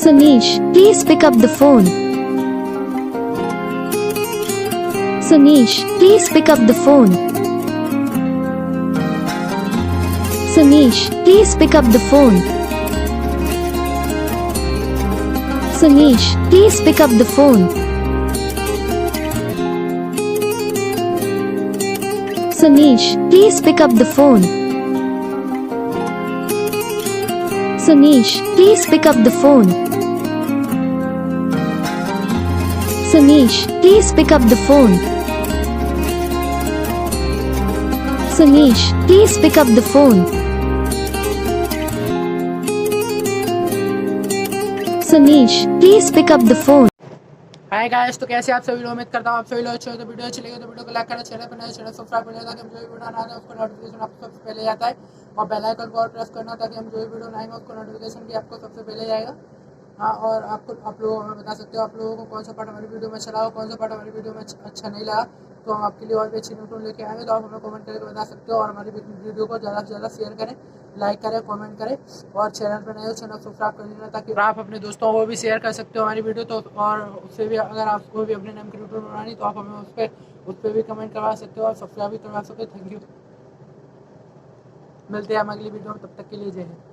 Suneesh, please pick up the phone. Suneesh, please pick up the phone. Suneesh, please pick up the phone. Suneesh, please pick up the phone. Suneesh, please pick up the phone. Suneesh, please pick up the phone. Suneesh, please pick up the phone. Suneesh, please pick up the phone. Suneesh, please pick up the phone. Hi guys, तो कैसे आप सभी लोग? उम्मीद करता हूँ आप सभी लोग अच्छे हो। तो वीडियो अच्छी लगी तो वीडियो को लाइक करें, चैनल पर नए चैनल सब्सक्राइब कर लें ताकि हम जो भी वीडियो बनाते हैं उसको नोटिफिकेशन आपको सबसे पहले आता है, और बेल आइकन को और प्रेस करना ताकि हम जो भी वीडियो बनाएंगे उसको नोटिफिकेशन भी आपको सबसे पहले आएगा। हाँ, और आप लोग हमें बता सकते हो आप लोगों को कौन सा पार्ट हमारी वीडियो में अच्छा लगा, कौन सा पार्ट हमारी वीडियो में अच्छा नहीं लगा, तो हम आपके लिए और भी अच्छी ringtone लेके आएंगे। तो आप हमें कमेंट करके बता सकते हो, और हमारी वीडियो को ज़्यादा से ज़्यादा शेयर करें, लाइक करें, कमेंट करें, और चैनल पर नए हो चैनल सब्सक्राइब कर लेना ताकि आप अपने दोस्तों को भी शेयर कर सकते हो हमारी वीडियो। तो और उससे भी अगर आपको भी अपने नाम की ringtone बनानी तो आप हमें उस पर भी कमेंट करवा सकते हो और सब्सक्राइब भी करवा सकते हो। थैंक यू, मिलते हैं हम अगली वीडियो में, तब तक के लिए जय हिंद।